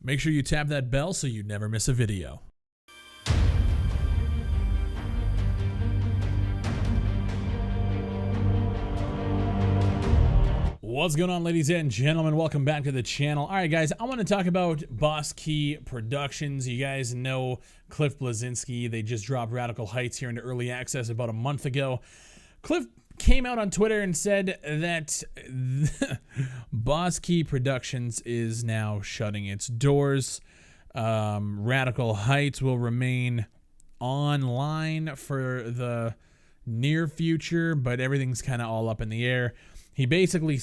Make sure you tap that bell so you never miss a video. What's going on, ladies and gentlemen? Welcome back to the channel. All right, guys, I want to talk about Boss Key Productions. You guys know Cliff Bleszinski. They just dropped Radical Heights here into early access about a month ago. Cliff came out on Twitter and said that Boss Key Productions is now shutting its doors. Radical Heights will remain online for the near future, but everything's kind of all up in the air. He basically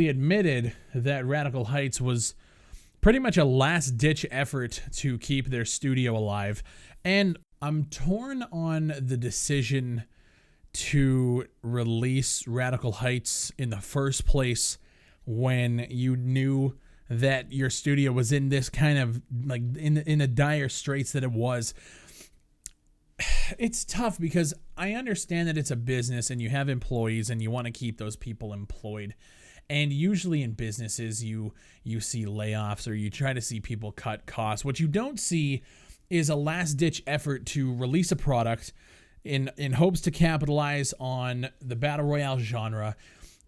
admitted that Radical Heights was pretty much a last-ditch effort to keep their studio alive. And I'm torn on the decision to release Radical Heights in the first place when you knew that your studio was in this kind of like in a dire straits that it was. It's tough because I understand that it's a business and you have employees and you want to keep those people employed. And usually in businesses you see layoffs or you try to see people cut costs. What you don't see is a last-ditch effort to release a product in hopes to capitalize on the Battle Royale genre,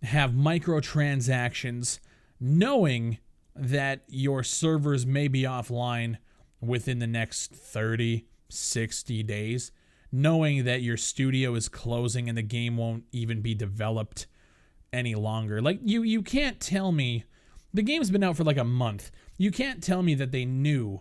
have microtransactions, knowing that your servers may be offline within the next 30, 60 days, knowing that your studio is closing and the game won't even be developed any longer. Like, you can't tell me, the game's been out for like a month. You can't tell me that they knew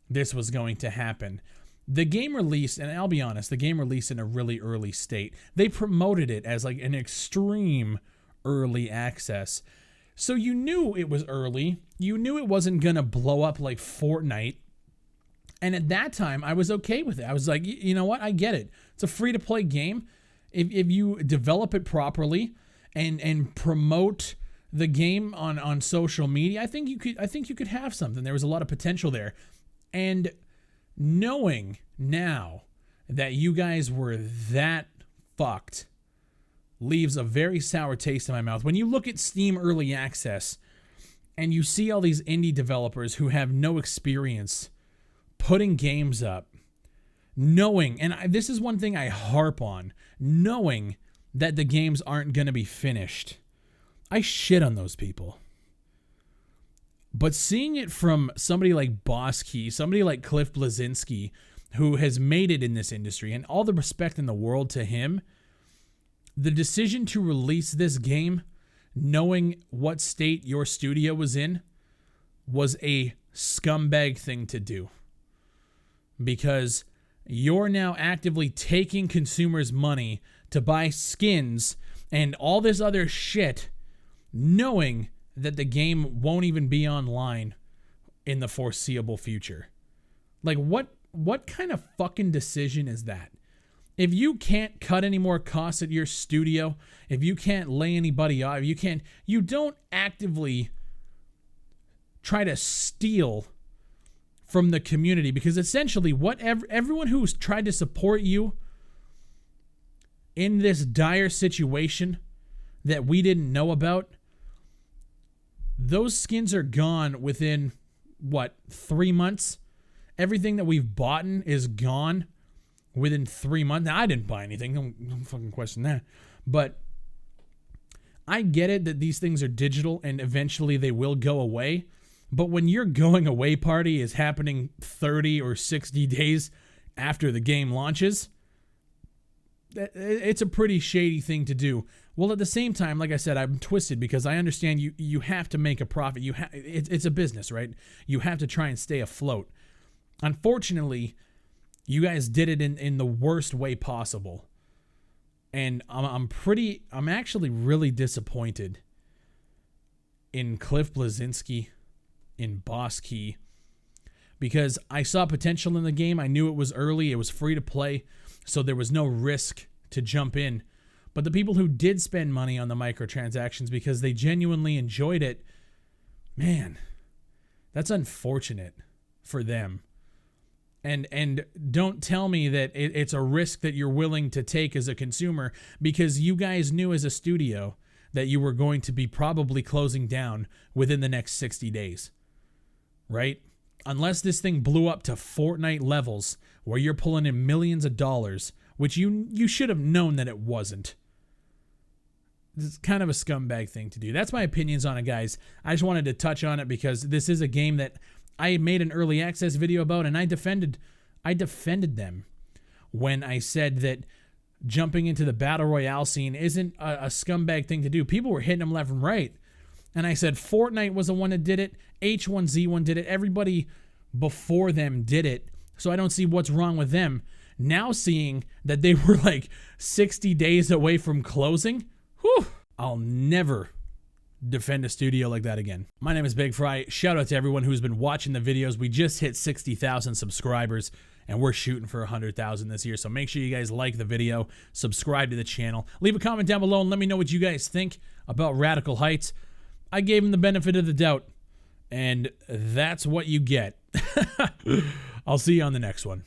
this was going to happen. The game released, and I'll be honest, the game released in a really early state. They promoted it as like an extreme early access. So you knew it was early. You knew it wasn't going to blow up like Fortnite. And at that time, I was okay with it. I was like, you know what? I get it. It's a free-to-play game. If you develop it properly and promote the game on social media, I think you could have something. There was a lot of potential there. And knowing now that you guys were that fucked leaves a very sour taste in my mouth. When you look at Steam Early Access and you see all these indie developers who have no experience putting games up, knowing, and this is one thing I harp on, knowing that the games aren't going to be finished, I shit on those people. But seeing it from somebody like Boss Key, somebody like Cliff Bleszinski, who has made it in this industry, and all the respect in the world to him, the decision to release this game, knowing what state your studio was in, was a scumbag thing to do. Because you're now actively taking consumers' money to buy skins and all this other shit, knowing that the game won't even be online in the foreseeable future. Like, what kind of fucking decision is that? If you can't cut any more costs at your studio, if you can't lay anybody off, you don't actively try to steal from the community, because essentially everyone who's tried to support you in this dire situation that we didn't know about, those skins are gone within, 3 months? Everything that we've bought is gone within 3 months. Now, I didn't buy anything. Don't fucking question that. But I get it that these things are digital and eventually they will go away. But when your going away party is happening 30 or 60 days after the game launches, it's a pretty shady thing to do. Well, at the same time, like I said, I'm twisted because I understand you have to make a profit. It's a business, right? You have to try and stay afloat. Unfortunately, you guys did it in the worst way possible. And I'm actually really disappointed in Cliff Bleszinski, in Boss Key, because I saw potential in the game. I knew it was early. It was free to play, so there was no risk to jump in. But the people who did spend money on the microtransactions because they genuinely enjoyed it, man, that's unfortunate for them. And don't tell me that it's a risk that you're willing to take as a consumer, because you guys knew as a studio that you were going to be probably closing down within the next 60 days. right? Unless this thing blew up to Fortnite levels where you're pulling in millions of dollars, which you should have known that it wasn't. It's kind of a scumbag thing to do. That's my opinions on it, guys. I just wanted to touch on it because this is a game that I made an early access video about, and I defended them when I said that jumping into the Battle Royale scene isn't a scumbag thing to do. People were hitting them left and right. And I said Fortnite was the one that did it. H1Z1 did it. Everybody before them did it. So I don't see what's wrong with them. Now seeing that they were like 60 days away from closing, whew, I'll never defend a studio like that again. My name is Bigfry. Shout out to everyone who's been watching the videos. We just hit 60,000 subscribers and we're shooting for 100,000 this year. So make sure you guys like the video, subscribe to the channel, leave a comment down below and let me know what you guys think about Radical Heights. I gave him the benefit of the doubt, and that's what you get. I'll see you on the next one.